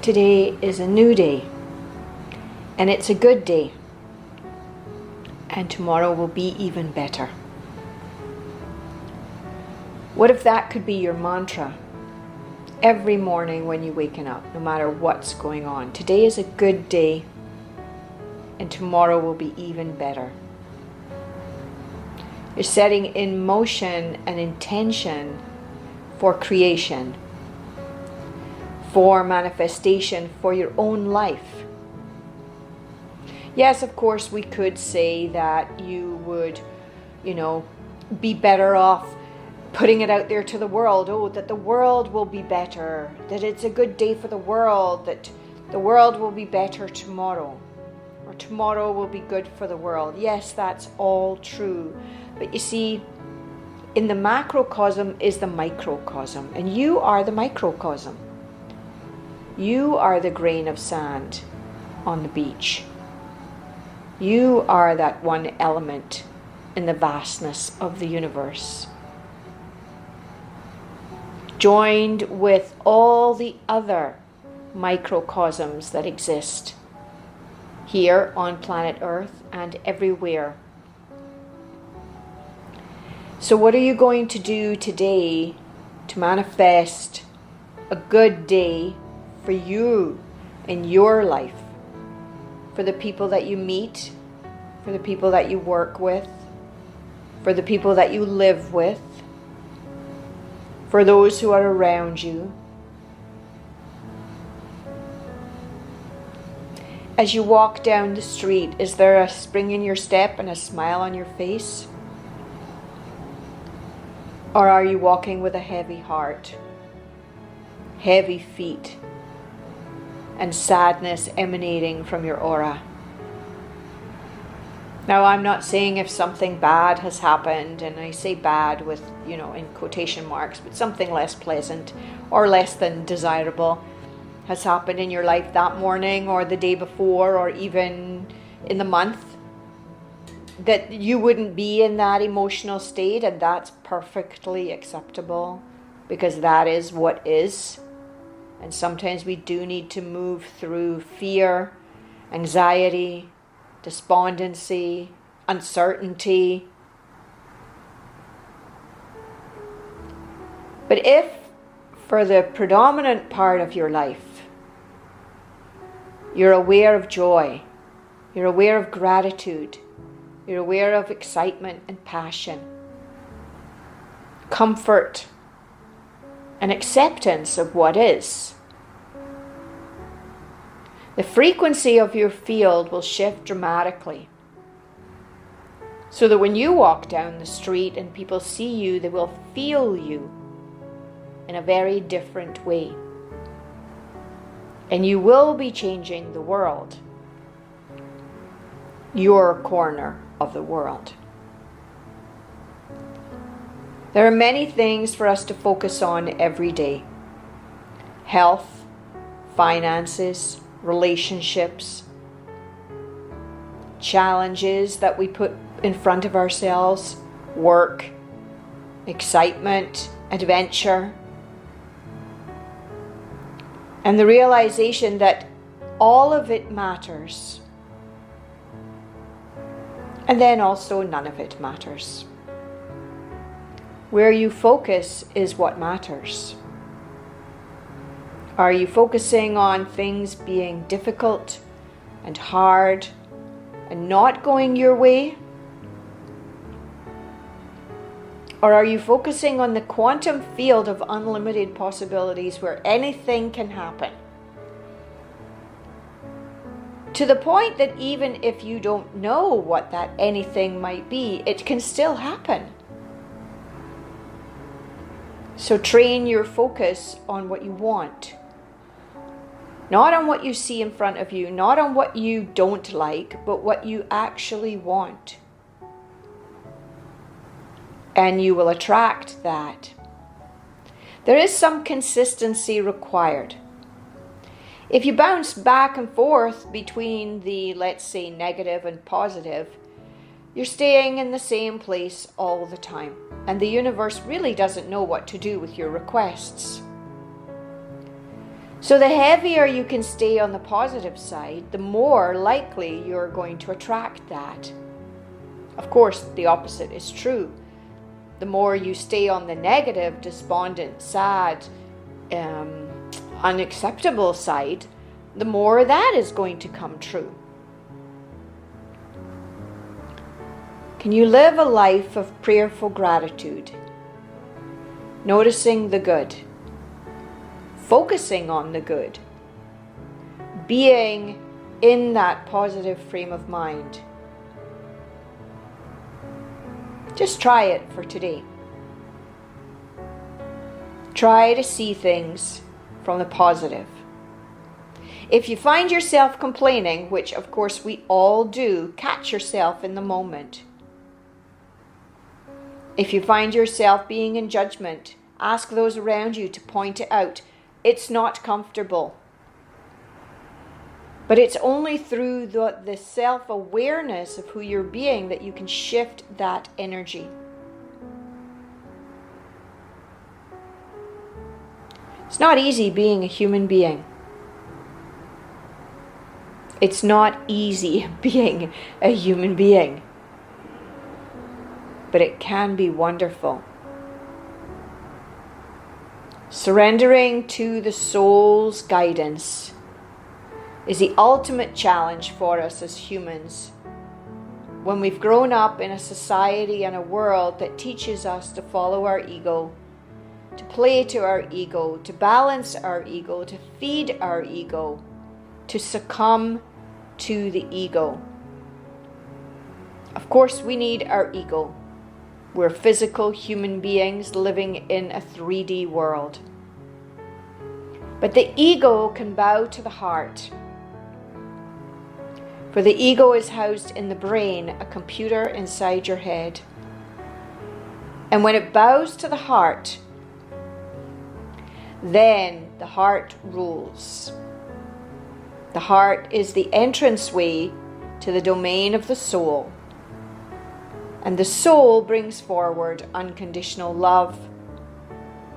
Today is a new day, and it's a good day, and tomorrow will be even better. What if that could be your mantra every morning when you're waking up, no matter what's going on? Today is a good day, and tomorrow will be even better. You're setting in motion an intention for creation, for manifestation, for your own life. Yes, of course, we could say that you would, be better off putting it out there to the world. Oh, that the world will be better, that it's a good day for the world, that the world will be better tomorrow, or tomorrow will be good for the world. Yes, that's all true. But you see, in the macrocosm is the microcosm, and you are the microcosm. You are the grain of sand on the beach. You are that one element in the vastness of the universe, joined with all the other microcosms that exist here on planet Earth and everywhere. So what are you going to do today to manifest a good day for you in your life, for the people that you meet, for the people that you work with, for the people that you live with, for those who are around you? As you walk down the street, is there a spring in your step and a smile on your face? Or are you walking with a heavy heart, heavy feet, and sadness emanating from your aura? Now, I'm not saying if something bad has happened, and I say bad with, in quotation marks, but something less pleasant or less than desirable has happened in your life that morning or the day before or even in the month, that you wouldn't be in that emotional state, and that's perfectly acceptable, because that is what is. And sometimes we do need to move through fear, anxiety, despondency, uncertainty. But if for the predominant part of your life you're aware of joy, you're aware of gratitude, you're aware of excitement and passion, comfort and acceptance of what is, the frequency of your field will shift dramatically, so that when you walk down the street and people see you, they will feel you in a very different way. And you will be changing the world, your corner of the world. There are many things for us to focus on every day: health, finances, relationships, challenges that we put in front of ourselves, work, excitement, adventure, and the realization that all of it matters, and then also none of it matters. Where you focus is what matters. Are you focusing on things being difficult and hard and not going your way? Or are you focusing on the quantum field of unlimited possibilities where anything can happen? To the point that even if you don't know what that anything might be, it can still happen. So train your focus on what you want. Not on what you see in front of you, not on what you don't like, but what you actually want. And you will attract that. There is some consistency required. If you bounce back and forth between the, let's say, negative and positive, you're staying in the same place all the time. And the universe really doesn't know what to do with your requests. So the heavier you can stay on the positive side, the more likely you're going to attract that. Of course, the opposite is true. The more you stay on the negative, despondent, sad, unacceptable side, the more that is going to come true. Can you live a life of prayerful gratitude, noticing the good, focusing on the good, being in that positive frame of mind? Just try it for today. Try to see things from the positive. If you find yourself complaining, which of course we all do, catch yourself in the moment. If you find yourself being in judgment, ask those around you to point it out. It's not comfortable. But it's only through the self-awareness of who you're being that you can shift that energy. It's not easy being a human being. It's not easy being a human being. But it can be wonderful. Surrendering to the soul's guidance is the ultimate challenge for us as humans. When we've grown up in a society and a world that teaches us to follow our ego, to play to our ego, to balance our ego, to feed our ego, to succumb to the ego. Of course, we need our ego. We're physical human beings living in a 3D world. But the ego can bow to the heart. For the ego is housed in the brain, a computer inside your head. And when it bows to the heart, then the heart rules. The heart is the entranceway to the domain of the soul. And the soul brings forward unconditional love,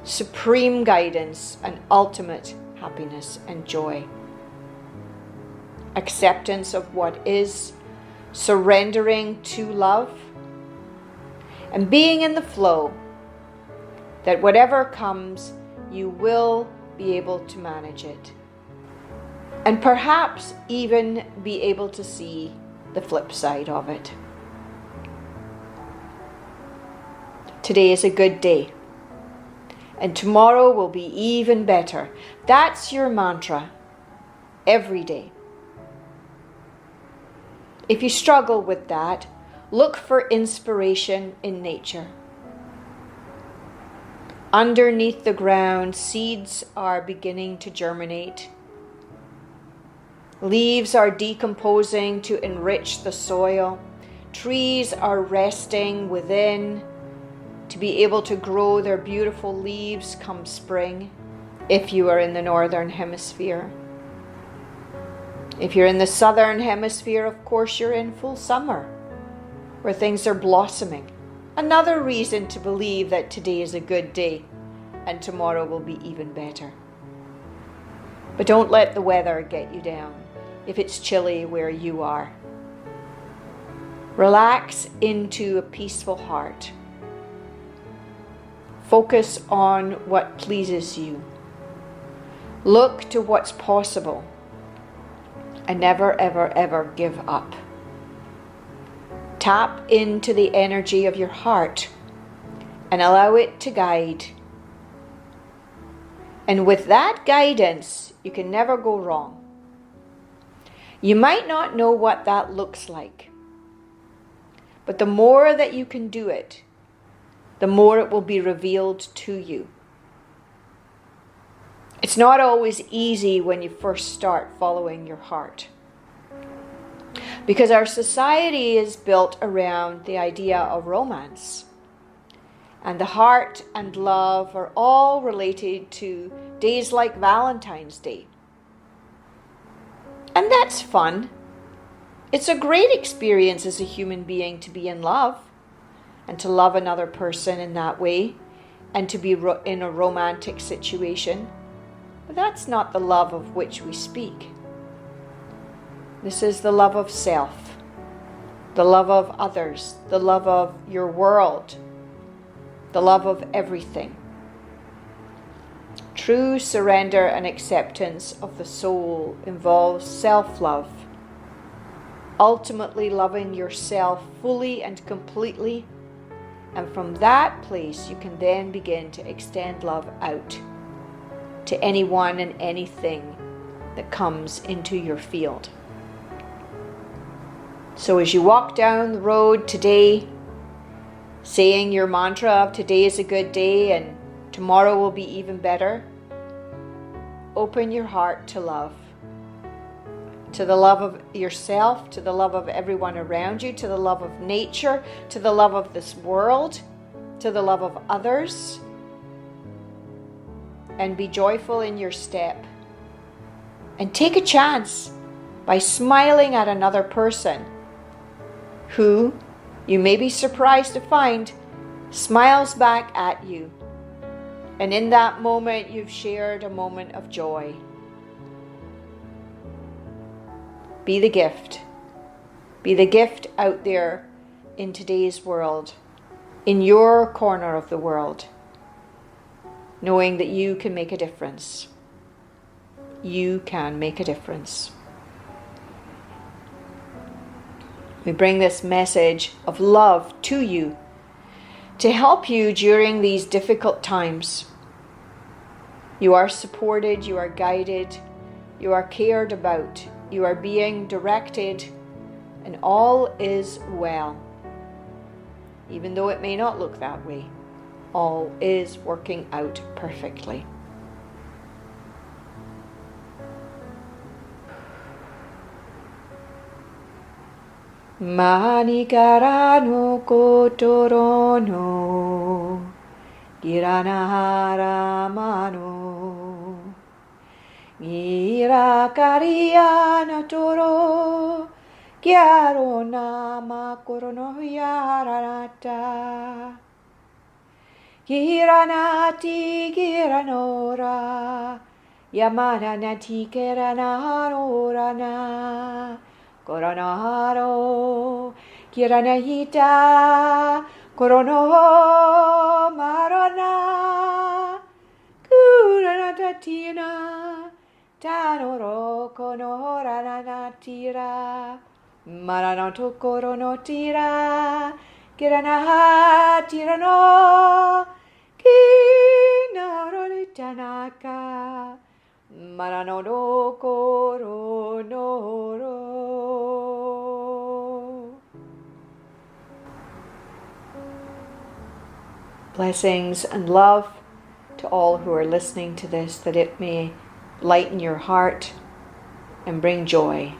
supreme guidance, and ultimate happiness and joy. Acceptance of what is, surrendering to love, and being in the flow that whatever comes, you will be able to manage it. And perhaps even be able to see the flip side of it. Today is a good day. And tomorrow will be even better. That's your mantra every day. If you struggle with that, look for inspiration in nature. Underneath the ground, seeds are beginning to germinate. Leaves are decomposing to enrich the soil. Trees are resting within to be able to grow their beautiful leaves come spring, if you are in the northern hemisphere. If you're in the southern hemisphere, of course, you're in full summer, where things are blossoming. Another reason to believe that today is a good day and tomorrow will be even better. But don't let the weather get you down if it's chilly where you are. Relax into a peaceful heart. Focus on what pleases you. Look to what's possible. And never, ever, ever give up. Tap into the energy of your heart and allow it to guide. And with that guidance, you can never go wrong. You might not know what that looks like, but the more that you can do it, the more it will be revealed to you. It's not always easy when you first start following your heart, because our society is built around the idea of romance. And the heart and love are all related to days like Valentine's Day. And that's fun. It's a great experience as a human being to be in love and to love another person in that way and to be in a romantic situation. But that's not the love of which we speak. This is the love of self, the love of others, the love of your world, the love of everything. True surrender and acceptance of the soul involves self-love, ultimately loving yourself fully and completely, and from that place you can then begin to extend love out to anyone and anything that comes into your field. So as you walk down the road today, saying your mantra of today is a good day and tomorrow will be even better, open your heart to love. To the love of yourself, to the love of everyone around you, to the love of nature, to the love of this world, to the love of others. And be joyful in your step. And take a chance by smiling at another person who, you may be surprised to find, smiles back at you. And in that moment, you've shared a moment of joy. Be the gift. Be the gift out there in today's world, in your corner of the world, knowing that you can make a difference. You can make a difference. We bring this message of love to you to help you during these difficult times. You are supported, you are guided, you are cared about, you are being directed, and all is well. Even though it may not look that way, all is working out perfectly. Manikara no kotoro no Giranahara mano Girakaria natoro Chiaro nama korono yaranata Giranati giranora Yamana nati keranarorana Koronaharo Kiranahita Korono Marana Kuranatatina Tanoro Konoranatira Maranoto Koronotira Kiranaha Tirano Kinarolitanaka Maranodo Koronoro. Blessings and love to all who are listening to this, that it may lighten your heart and bring joy.